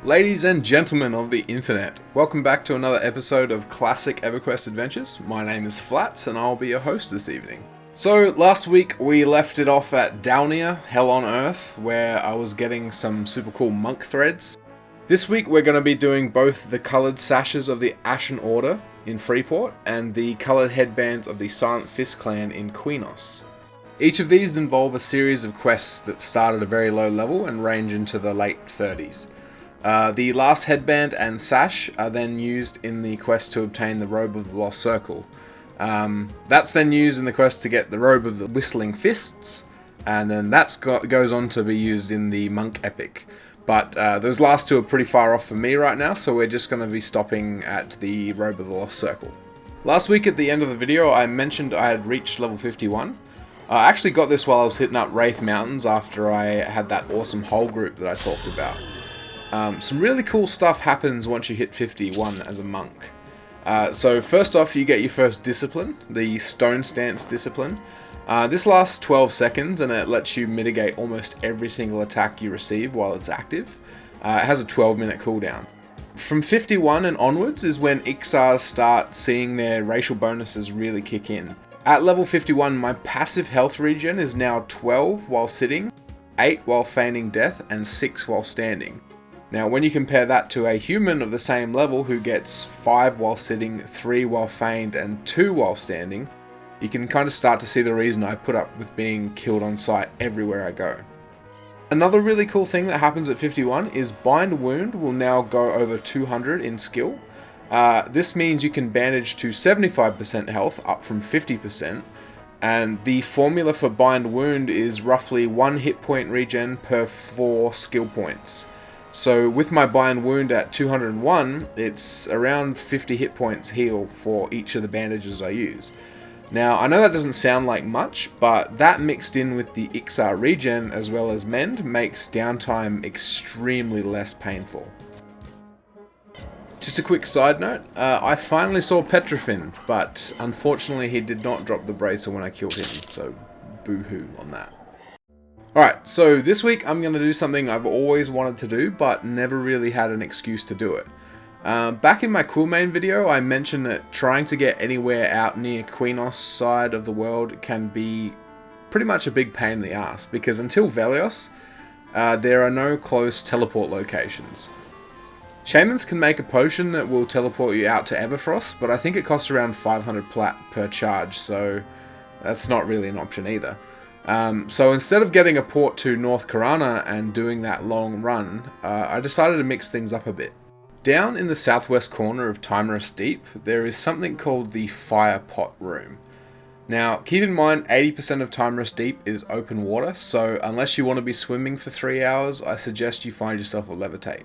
Ladies and gentlemen of the internet, welcome back to another episode of Classic EverQuest Adventures. My name is Flats and I'll be your host this evening. So last week we left it off at Downia, Hell on Earth, where I was getting some super cool monk threads. This week we're going to be doing both the coloured sashes of the Ashen Order in Freeport and the coloured headbands of the Silent Fist clan in Queenos. Each of these involve a series of quests that start at a very low level and range into the late 30s. The last headband and sash are then used in the quest to obtain the Robe of the Lost Circle. That's then used in the quest to get the Robe of the Whistling Fists, and then that goes on to be used in the Monk Epic. But those last two are pretty far off for me right now, so we're just going to be stopping at the Robe of the Lost Circle. Last week at the end of the video I mentioned I had reached level 51. I actually got this while I was hitting up Wraith Mountains after I had that awesome hole group that I talked about. Some really cool stuff happens once you hit 51 as a monk. So first off, you get your first discipline, the Stone Stance discipline. This lasts 12 seconds and it lets you mitigate almost every single attack you receive while it's active. It has a 12-minute cooldown. From 51 and onwards is when Ixars start seeing their racial bonuses really kick in. At level 51, my passive health regen is now 12 while sitting, 8 while feigning death, and 6 while standing. Now, when you compare that to a human of the same level who gets 5 while sitting, 3 while feigned, and 2 while standing, you can kind of start to see the reason I put up with being killed on sight everywhere I go. Another really cool thing that happens at 51 is Bind Wound will now go over 200 in skill. This means you can bandage to 75% health, up from 50%, and the formula for Bind Wound is roughly 1 hit point regen per 4 skill points. So with my Bind Wound at 201, it's around 50 hit points heal for each of the bandages I use. Now, I know that doesn't sound like much, but that mixed in with the Ixar regen as well as Mend makes downtime extremely less painful. Just a quick side note, I finally saw Petrofin, but unfortunately he did not drop the bracer when I killed him, so boo-hoo on that. Alright, so this week I'm going to do something I've always wanted to do, but never really had an excuse to do it. Back in my Coolmain video, I mentioned that trying to get anywhere out near Queenos side of the world can be pretty much a big pain in the ass, because until Velious, there are no close teleport locations. Shamans can make a potion that will teleport you out to Everfrost, but I think it costs around 500 plat per charge, so that's not really an option either. So instead of getting a port to North Karana and doing that long run, I decided to mix things up a bit. Down in the southwest corner of Timorous Deep, there is something called the Fire Pot Room. Now, keep in mind 80% of Timorous Deep is open water, so unless you want to be swimming for 3 hours, I suggest you find yourself a levitate.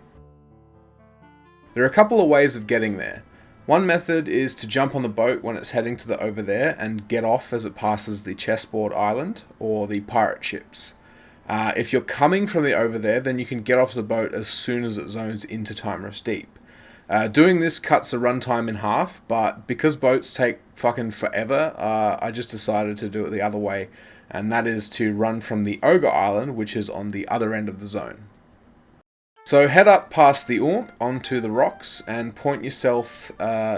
There are a couple of ways of getting there. One method is to jump on the boat when it's heading to the over there and get off as it passes the Chessboard Island or the pirate ships. If you're coming from the over there, then you can get off the boat as soon as it zones into Timorous Deep. Doing this cuts the runtime in half, but because boats take fucking forever, I just decided to do it the other way, and that is to run from the Ogre Island, which is on the other end of the zone. So head up past the Orm onto the rocks and point yourself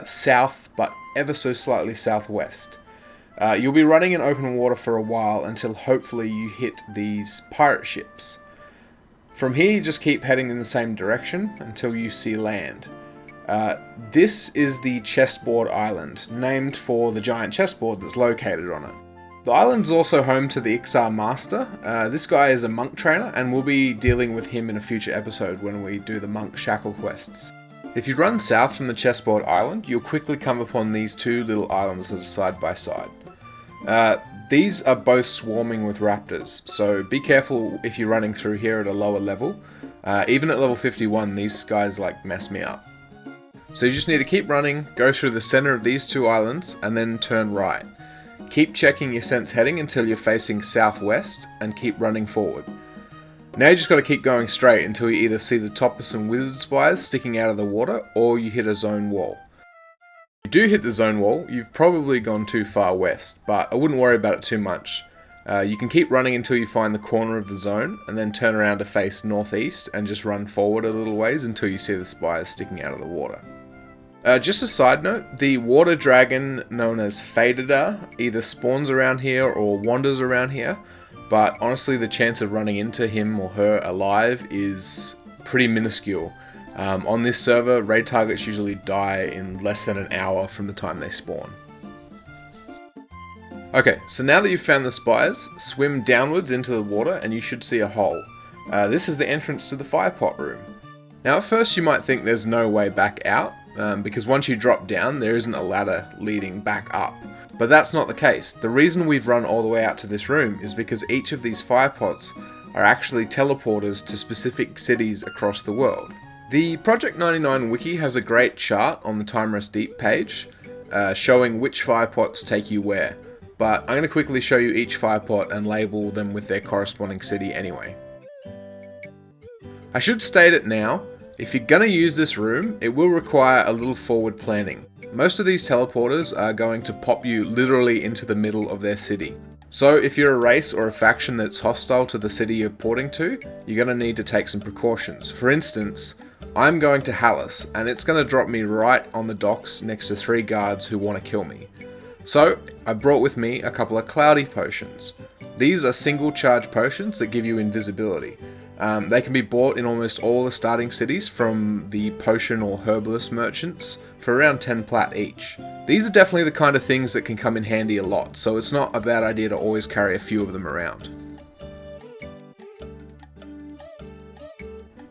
south, but ever so slightly southwest. You'll be running in open water for a while until hopefully you hit these pirate ships. From here you just keep heading in the same direction until you see land. This is the Chessboard Island, named for the giant chessboard that's located on it. The island is also home to the Ixar Master. This guy is a monk trainer, and we'll be dealing with him in a future episode when we do the monk shackle quests. If you run south from the Chessboard Island, you'll quickly come upon these two little islands that are side by side. These are both swarming with raptors, so be careful if you're running through here at a lower level. Even at level 51, these guys mess me up. So you just need to keep running, go through the center of these two islands, and then turn right. Keep checking your sense heading until you're facing southwest, and keep running forward. Now you just got to keep going straight until you either see the top of some wizard spires sticking out of the water, or you hit a zone wall. If you do hit the zone wall, you've probably gone too far west, but I wouldn't worry about it too much. You can keep running until you find the corner of the zone, and then turn around to face northeast and just run forward a little ways until you see the spires sticking out of the water. Just a side note, the water dragon known as Fadeda either spawns around here or wanders around here, but honestly the chance of running into him or her alive is pretty minuscule. On this server, raid targets usually die in less than an hour from the time they spawn. Okay, so now that you've found the spires, swim downwards into the water and you should see a hole. This is the entrance to the firepot room. Now at first you might think there's no way back out, because once you drop down there isn't a ladder leading back up. But that's not the case. The reason we've run all the way out to this room is because each of these firepots are actually teleporters to specific cities across the world. The Project 99 wiki has a great chart on the Time Rest Deep page, showing which firepots take you where. But I'm going to quickly show you each firepot and label them with their corresponding city anyway. I should state it now, if you're going to use this room, it will require a little forward planning. Most of these teleporters are going to pop you literally into the middle of their city. So if you're a race or a faction that's hostile to the city you're porting to, you're going to need to take some precautions. For instance, I'm going to Hallis, and it's going to drop me right on the docks next to 3 guards who want to kill me. So I brought with me a couple of cloudy potions. These are single charge potions that give you invisibility. They can be bought in almost all the starting cities from the potion or herbalist merchants for around 10 plat each. These are definitely the kind of things that can come in handy a lot, so it's not a bad idea to always carry a few of them around.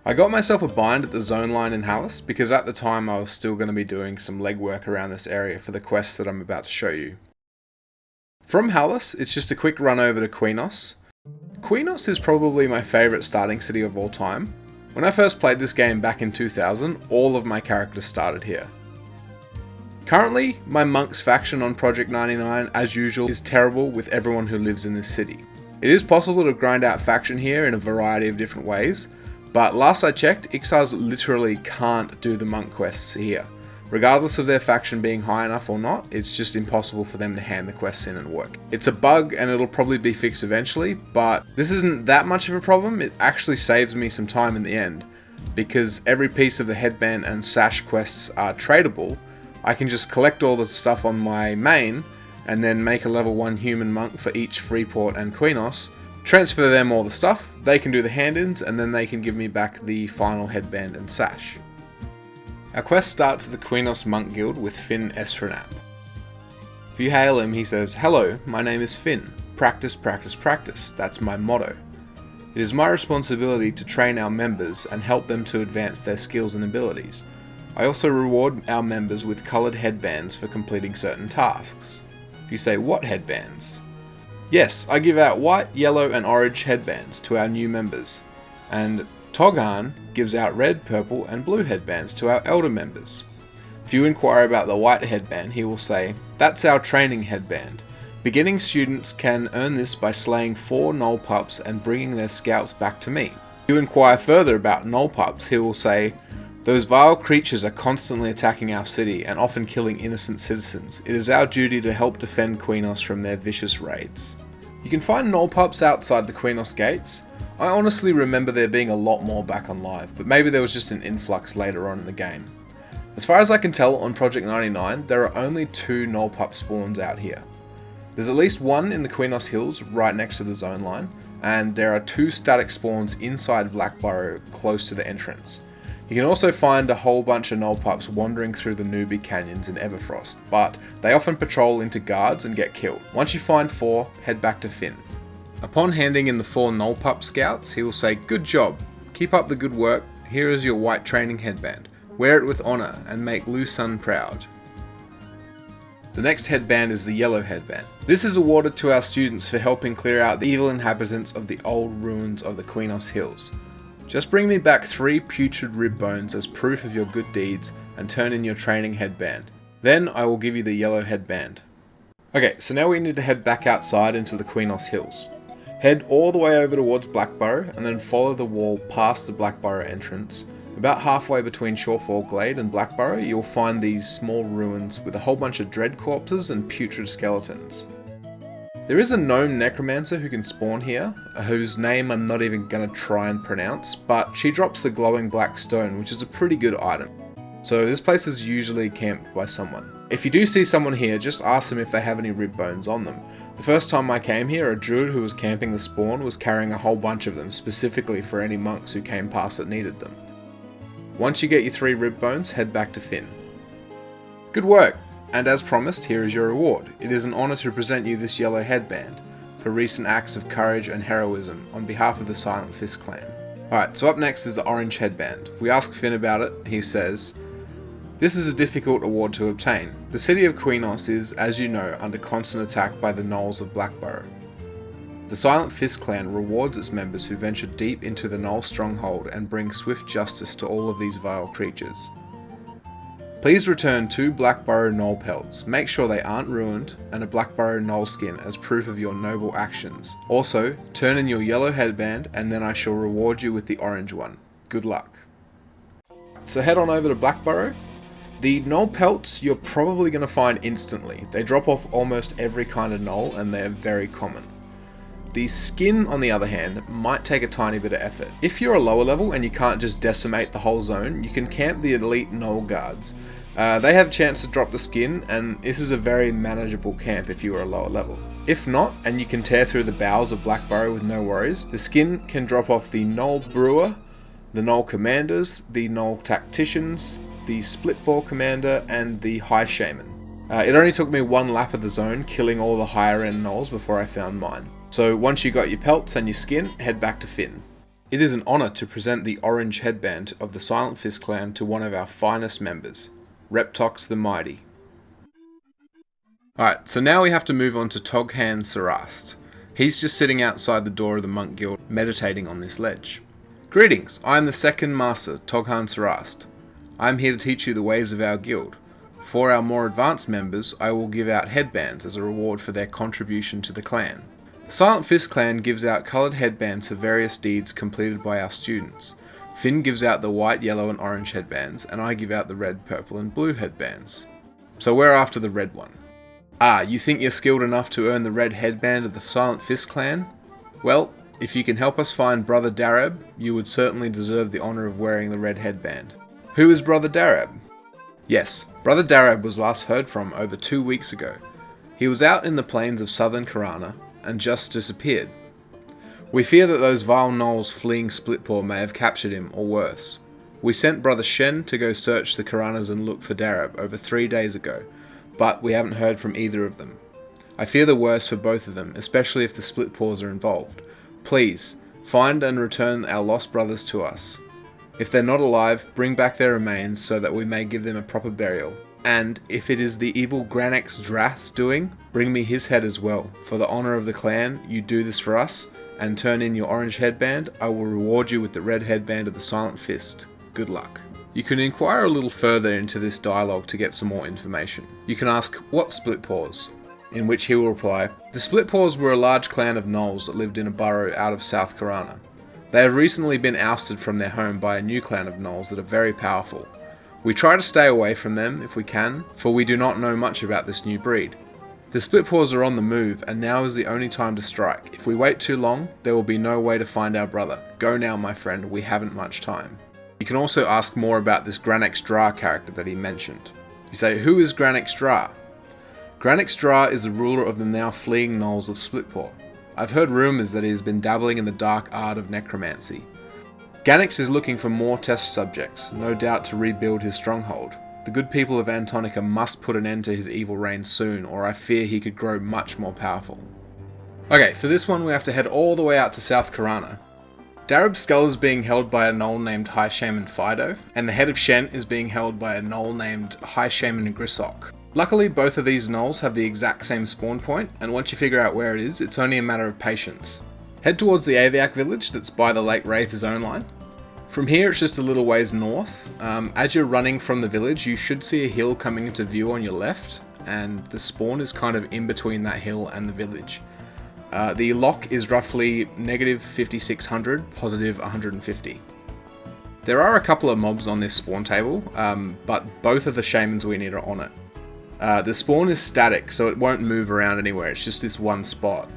I got myself a bind at the zone line in Hallis because at the time I was still going to be doing some legwork around this area for the quest that I'm about to show you. From Hallis, it's just a quick run over to Qeynos. Qeynos is probably my favourite starting city of all time. When I first played this game back in 2000, all of my characters started here. Currently, my monks faction on Project 99, as usual, is terrible with everyone who lives in this city. It is possible to grind out faction here in a variety of different ways, but last I checked, Ixars literally can't do the monk quests here. Regardless of their faction being high enough or not, it's just impossible for them to hand the quests in and work. It's a bug and it'll probably be fixed eventually, but this isn't that much of a problem. It actually saves me some time in the end, because every piece of the headband and sash quests are tradable. I can just collect all the stuff on my main, and then make a level 1 human monk for each Freeport and Qeynos, transfer them all the stuff, they can do the hand-ins, and then they can give me back the final headband and sash. Our quest starts at the Qeynos Monk Guild with Finn Esranap. If you hail him, he says, "Hello, my name is Finn. Practice, practice, practice. That's my motto. It is my responsibility to train our members and help them to advance their skills and abilities. I also reward our members with coloured headbands for completing certain tasks." If you say, "What headbands?" Yes, I give out white, yellow and orange headbands to our new members, and Togan gives out red, purple and blue headbands to our elder members. If you inquire about the white headband, he will say, "That's our training headband. Beginning students can earn this by slaying 4 gnoll pups and bringing their scalps back to me." If you inquire further about gnoll pups, he will say, "Those vile creatures are constantly attacking our city and often killing innocent citizens. It is our duty to help defend Qeynos from their vicious raids." You can find gnoll pups outside the Qeynos gates. I honestly remember there being a lot more back on live, but maybe there was just an influx later on in the game. As far as I can tell on Project 99, there are only 2 gnoll pup spawns out here. There's at least one in the Qeynos Hills right next to the zone line, and there are 2 static spawns inside Blackburrow close to the entrance. You can also find a whole bunch of gnoll pups wandering through the Newbie Canyons in Everfrost, but they often patrol into guards and get killed. Once you find 4, head back to Finn. Upon handing in the 4 gnoll pup scouts, he will say, "Good job, keep up the good work, here is your white training headband. Wear it with honour and make Lu Sun proud." The next headband is the yellow headband. This is awarded to our students for helping clear out the evil inhabitants of the old ruins of the Qeynos Hills. Just bring me back 3 putrid rib bones as proof of your good deeds and turn in your training headband. Then I will give you the yellow headband. Okay, so now we need to head back outside into the Qeynos Hills. Head all the way over towards Blackburrow and then follow the wall past the Blackburrow entrance. About halfway between Shorefall Glade and Blackburrow, you'll find these small ruins with a whole bunch of dread corpses and putrid skeletons. There is a gnome necromancer who can spawn here, whose name I'm not even going to try and pronounce, but she drops the glowing black stone, which is a pretty good item. So this place is usually camped by someone. If you do see someone here, just ask them if they have any rib bones on them. The first time I came here, a druid who was camping the spawn was carrying a whole bunch of them, specifically for any monks who came past that needed them. Once you get your 3 rib bones, head back to Finn. Good work! And as promised, here is your reward. It is an honour to present you this yellow headband for recent acts of courage and heroism on behalf of the Silent Fist clan. Alright, so up next is the orange headband. If we ask Finn about it, he says, "This is a difficult award to obtain. The city of Quenos is, as you know, under constant attack by the gnolls of Blackburrow. The Silent Fist clan rewards its members who venture deep into the gnoll stronghold and bring swift justice to all of these vile creatures. Please return 2 Blackburrow gnoll pelts, make sure they aren't ruined, and a Blackburrow gnoll skin as proof of your noble actions. Also, turn in your yellow headband and then I shall reward you with the orange one. Good luck." So head on over to Blackburrow. The gnoll pelts you're probably going to find instantly. They drop off almost every kind of gnoll and they're very common. The skin, on the other hand, might take a tiny bit of effort. If you're a lower level and you can't just decimate the whole zone, you can camp the elite gnoll guards. They have a chance to drop the skin, and this is a very manageable camp if you are a lower level. If not, and you can tear through the bowels of Blackburrow with no worries, the skin can drop off the gnoll brewer, the gnoll commanders, the gnoll tacticians, the split ball commander, and the high shaman. It only took me 1 lap of the zone, killing all the higher end gnolls before I found mine. So once you got your pelts and your skin, head back to Finn. It is an honour to present the orange headband of the Silent Fist clan to one of our finest members, Reptox the Mighty. Alright, so now we have to move on to Toghan Sarast. He's just sitting outside the door of the Monk Guild, meditating on this ledge. "Greetings, I am the second master, Toghan Sarast. I am here to teach you the ways of our guild. For our more advanced members, I will give out headbands as a reward for their contribution to the clan. The Silent Fist clan gives out coloured headbands for various deeds completed by our students. Finn gives out the white, yellow and orange headbands, and I give out the red, purple and blue headbands. So we're after the red one. Ah, you think you're skilled enough to earn the red headband of the Silent Fist clan? Well, if you can help us find Brother Darab, you would certainly deserve the honour of wearing the red headband." Who is Brother Darab? Yes, Brother Darab was last heard from over 2 weeks ago. He was out in the plains of southern Karana and just disappeared. We fear that those vile gnolls fleeing Splitpaw may have captured him, or worse. We sent Brother Shen to go search the Karanas and look for Darab over 3 days ago, but we haven't heard from either of them. I fear the worst for both of them, especially if the Splitpaws are involved. Please, find and return our lost brothers to us. If they're not alive, bring back their remains so that we may give them a proper burial. And if it is the evil Granix Drath's doing, bring me his head as well. For the honour of the clan, you do this for us, and turn in your orange headband, I will reward you with the red headband of the Silent Fist. Good luck. You can inquire a little further into this dialogue to get some more information. You can ask, "What Splitpaws?" In which he will reply, "The Splitpaws were a large clan of gnolls that lived in a burrow out of South Karana. They have recently been ousted from their home by a new clan of gnolls that are very powerful. We try to stay away from them if we can, for we do not know much about this new breed. The Splitpaws are on the move, and now is the only time to strike. If we wait too long, there will be no way to find our brother. Go now, my friend, we haven't much time." You can also ask more about this Granix Dra character that he mentioned. You say, "Who is Granix Dra?" Granix Dra is the ruler of the now fleeing gnolls of Splitpaw. I've heard rumours that he has been dabbling in the dark art of necromancy. Gannicus is looking for more test subjects, no doubt to rebuild his stronghold. The good people of Antonica must put an end to his evil reign soon, or I fear he could grow much more powerful. Okay, for this one we have to head all the way out to South Karana. Darab's skull is being held by a gnoll named High Shaman Fido, and the head of Shen is being held by a gnoll named High Shaman Grisok. Luckily, both of these gnolls have the exact same spawn point, and once you figure out where it is, it's only a matter of patience. Head towards the Aviac village that's by the Lake Wraith zone line. From here it's just a little ways north. As you're running from the village, you should see a hill coming into view on your left, and the spawn is kind of in between that hill and the village. The lock is roughly negative 5600, positive 150. There are a couple of mobs on this spawn table, but both of the shamans we need are on it. The spawn is static, so it won't move around anywhere, it's just this one spot.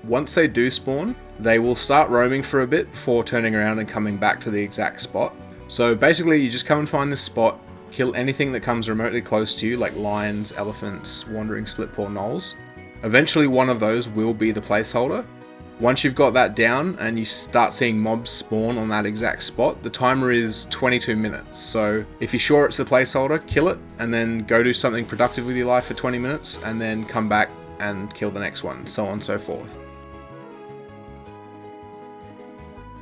Once they do spawn, they will start roaming for a bit before turning around and coming back to the exact spot. So basically you just come and find this spot, kill anything that comes remotely close to you, like lions, elephants, wandering split-paw gnolls. Eventually one of those will be the placeholder. Once you've got that down and you start seeing mobs spawn on that exact spot, the timer is 22 minutes. So if you're sure it's the placeholder, kill it and then go do something productive with your life for 20 minutes and then come back and kill the next one, so on and so forth.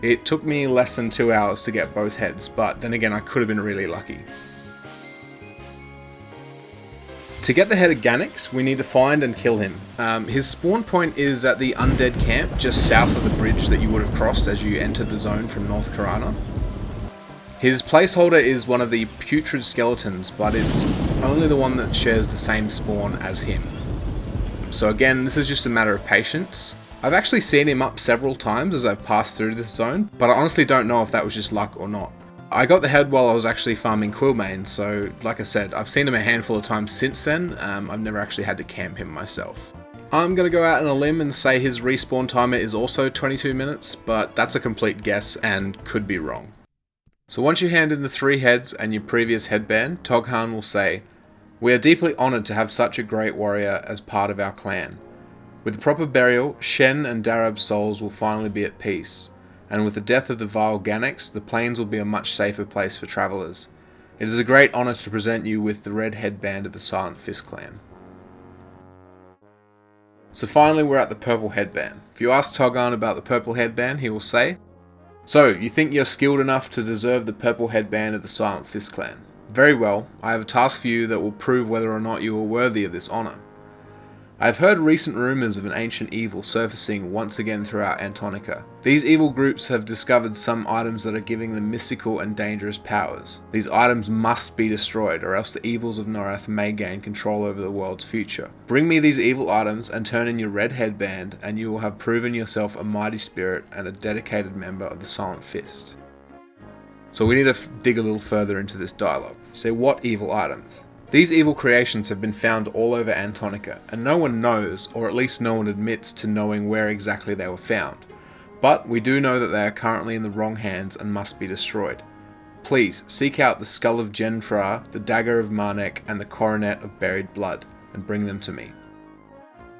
It took me less than 2 hours to get both heads, but then again I could have been really lucky. To get the head of Gannicus, we need to find and kill him. His spawn point is at the undead camp just south of the bridge that you would have crossed as you entered the zone from North Coronet. His placeholder is one of the putrid skeletons, but it's only the one that shares the same spawn as him. So again, this is just a matter of patience. I've actually seen him up several times as I've passed through this zone, but I honestly don't know if that was just luck or not. I got the head while I was actually farming Quillmane, so like I said, I've seen him a handful of times since then. I've never actually had to camp him myself. I'm going to go out on a limb and say his respawn timer is also 22 minutes, but that's a complete guess and could be wrong. So once you hand in the 3 heads and your previous headband, Toghan will say, "We are deeply honoured to have such a great warrior as part of our clan. With the proper burial, Shen and Darab's souls will finally be at peace. And with the death of the vile Gannicus, the plains will be a much safer place for travellers. It is a great honour to present you with the red headband of the Silent Fist clan." So finally we're at the Purple Headband. If you ask Toghan about the Purple Headband, he will say, "So, you think you're skilled enough to deserve the Purple Headband of the Silent Fist clan? Very well, I have a task for you that will prove whether or not you are worthy of this honour. I have heard recent rumours of an ancient evil surfacing once again throughout Antonica. These evil groups have discovered some items that are giving them mystical and dangerous powers. These items must be destroyed, or else the evils of Norath may gain control over the world's future. Bring me these evil items and turn in your red headband, and you will have proven yourself a mighty spirit and a dedicated member of the Silent Fist." So we need to dig a little further into this dialogue. So what evil items? These evil creations have been found all over Antonica, and no one knows, or at least no one admits to knowing where exactly they were found. But we do know that they are currently in the wrong hands and must be destroyed. Please, seek out the Skull of Gentry, the Dagger of Manik, and the Coronet of Buried Blood, and bring them to me.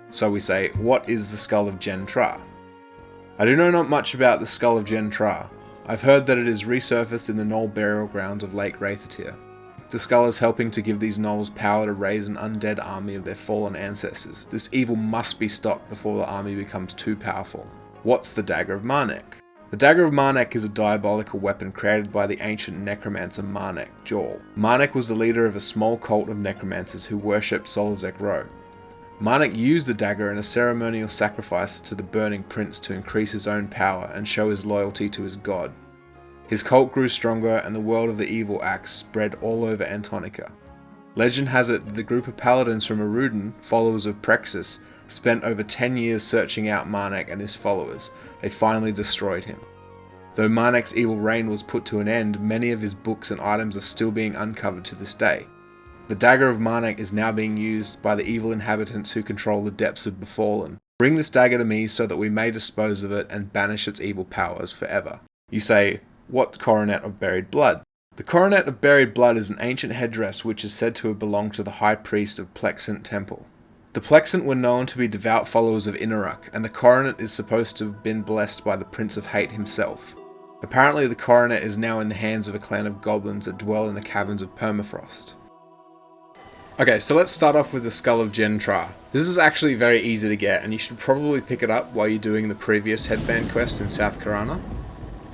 So we say, what is the Skull of Gentry? I do know not much about the Skull of Gentry. I've heard that it is resurfaced in the gnoll burial grounds of Lake Wraithatir. The skull is helping to give these gnolls power to raise an undead army of their fallen ancestors. This evil must be stopped before the army becomes too powerful. What's the Dagger of Manik? The Dagger of Manik is a diabolical weapon created by the ancient necromancer Manik, Jol. Manik was the leader of a small cult of necromancers who worshipped Solazek Ro. Manik used the dagger in a ceremonial sacrifice to the Burning Prince to increase his own power and show his loyalty to his god. His cult grew stronger and the world of the evil axe spread all over Antonica. Legend has it that the group of paladins from Erudin, followers of Prexus, spent over 10 years searching out Manik and his followers. They finally destroyed him. Though Manik's evil reign was put to an end, many of his books and items are still being uncovered to this day. The Dagger of Manik is now being used by the evil inhabitants who control the depths of Befallen. Bring this dagger to me so that we may dispose of it and banish its evil powers forever. You say, what Coronet of Buried Blood? The Coronet of Buried Blood is an ancient headdress which is said to have belonged to the High Priest of Plexant Temple. The Plexant were known to be devout followers of Inaruk, and the Coronet is supposed to have been blessed by the Prince of Hate himself. Apparently the Coronet is now in the hands of a clan of goblins that dwell in the caverns of Permafrost. Okay, so let's start off with the Skull of Gentry. This is actually very easy to get, and you should probably pick it up while you're doing the previous headband quest in South Coronet.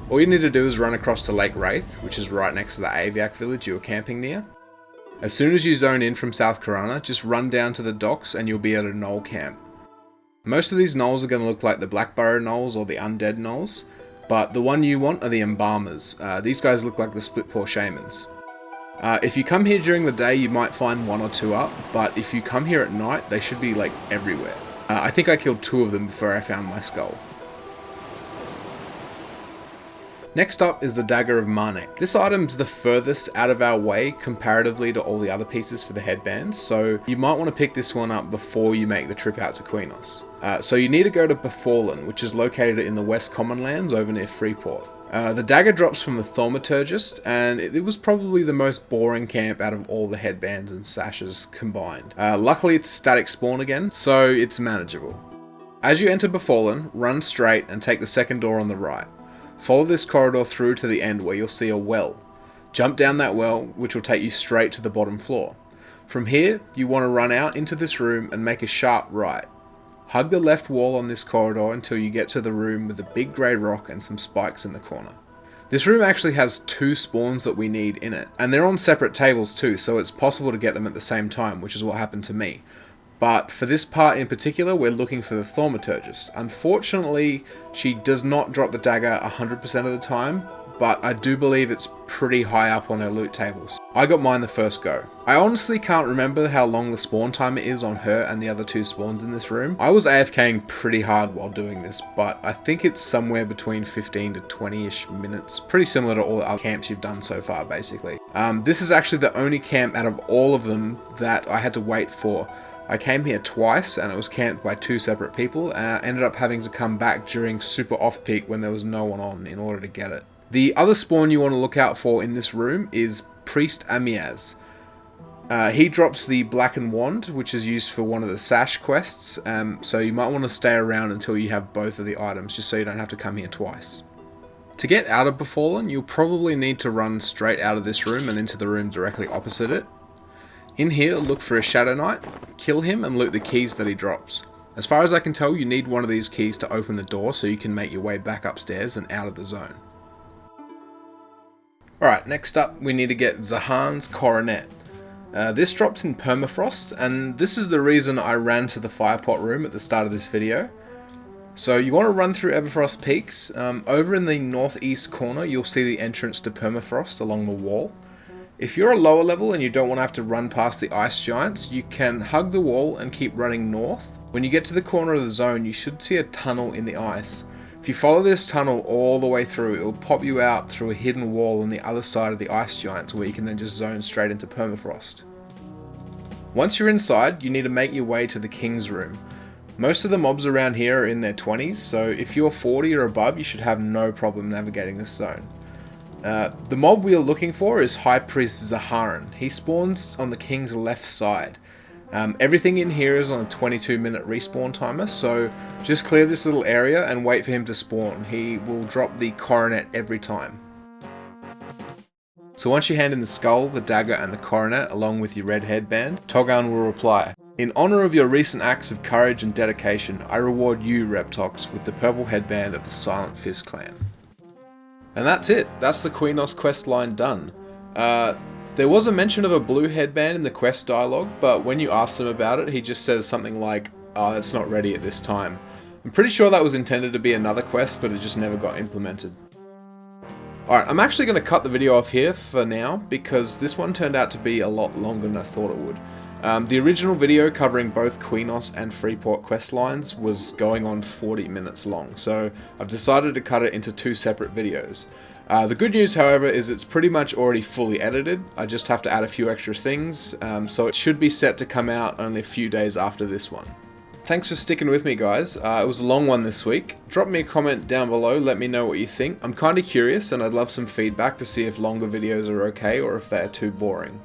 All you need to do is run across to Lake Wraith, which is right next to the Aviac village you were camping near. As soon as you zone in from South Coronet, just run down to the docks and you'll be at a gnoll camp. Most of these gnolls are going to look like the Blackburrow gnolls or the Undead gnolls, but the one you want are the Embalmers. These guys look like the Split-Paw Shamans. If you come here during the day, you might find one or two up, but if you come here at night, they should be like everywhere. I think I killed 2 of them before I found my skull. Next up is the Dagger of Manik. This item's the furthest out of our way comparatively to all the other pieces for the headbands, so you might want to pick this one up before you make the trip out to Queenos. So you need to go to Befallen, which is located in the West Commonlands over near Freeport. The dagger drops from the Thaumaturgist, and it was probably the most boring camp out of all the headbands and sashes combined. Luckily it's static spawn again, so it's manageable. As you enter Befallen, run straight and take the second door on the right. Follow this corridor through to the end where you'll see a well. Jump down that well, which will take you straight to the bottom floor. From here, you want to run out into this room and make a sharp right. Hug the left wall on this corridor until you get to the room with the big grey rock and some spikes in the corner. This room actually has 2 spawns that we need in it, and they're on separate tables too, so it's possible to get them at the same time, which is what happened to me. But for this part in particular, we're looking for the Thaumaturgist. Unfortunately, she does not drop the dagger 100% of the time, but I do believe it's pretty high up on her loot tables. I got mine the first go. I honestly can't remember how long the spawn timer is on her and the other 2 spawns in this room. I was AFKing pretty hard while doing this, but I think it's somewhere between 15 to 20-ish minutes. Pretty similar to all the other camps you've done so far, basically. This is actually the only camp out of all of them that I had to wait for. I came here twice and it was camped by 2 separate people. Ended up having to come back during super off-peak when there was no one on in order to get it. The other spawn you want to look out for in this room is Priest Amiaz. He drops the Blackened Wand, which is used for one of the Sash quests, so you might want to stay around until you have both of the items, just so you don't have to come here twice. To get out of Befallen, you'll probably need to run straight out of this room and into the room directly opposite it. In here, look for a Shadow Knight, kill him and loot the keys that he drops. As far as I can tell, you need one of these keys to open the door so you can make your way back upstairs and out of the zone. Alright, next up we need to get Zahan's Coronet. This drops in Permafrost, and this is the reason I ran to the Firepot room at the start of this video. So you want to run through Everfrost Peaks. Over in the northeast corner you'll see the entrance to Permafrost along the wall. If you're a lower level and you don't want to have to run past the ice giants, you can hug the wall and keep running north. When you get to the corner of the zone, you should see a tunnel in the ice. If you follow this tunnel all the way through, it will pop you out through a hidden wall on the other side of the ice giants where you can then just zone straight into Permafrost. Once you're inside, you need to make your way to the King's Room. Most of the mobs around here are in their 20s, so if you're 40 or above, you should have no problem navigating this zone. The mob we are looking for is High Priest Zaharan. He spawns on the King's left side. Everything in here is on a 22-minute respawn timer, so just clear this little area and wait for him to spawn. He will drop the Coronet every time. So once you hand in the skull, the dagger and the coronet along with your red headband, Togan will reply, "In honor of your recent acts of courage and dedication, I reward you, Reptox, with the purple headband of the Silent Fist clan." And that's it. That's the Queenos quest line done. There was a mention of a blue headband in the quest dialogue, but when you ask him about it, he just says something like, "Oh, it's not ready at this time." I'm pretty sure that was intended to be another quest, but it just never got implemented. Alright, I'm actually going to cut the video off here for now, because this one turned out to be a lot longer than I thought it would. The original video covering both Queenos and Freeport quest lines was going on 40 minutes long, so I've decided to cut it into 2 separate videos. The good news, however, is it's pretty much already fully edited. I just have to add a few extra things, so it should be set to come out only a few days after this one. Thanks for sticking with me, guys. It was a long one this week. Drop me a comment down below, let me know what you think. I'm kind of curious and I'd love some feedback to see if longer videos are okay or if they're too boring.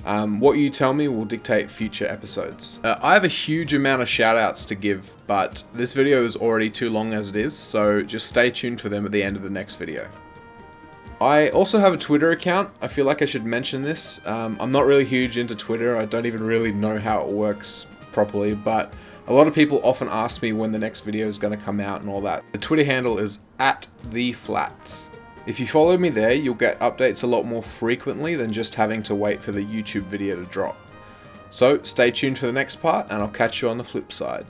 What you tell me will dictate future episodes. I have a huge amount of shoutouts to give, but this video is already too long as it is, so just stay tuned for them at the end of the next video. I also have a Twitter account. I feel like I should mention this. I'm not really huge into Twitter. I don't even really know how it works properly, but a lot of people often ask me when the next video is going to come out and all that. The Twitter handle is @theflats. If you follow me there, you'll get updates a lot more frequently than just having to wait for the YouTube video to drop. So stay tuned for the next part, and I'll catch you on the flip side.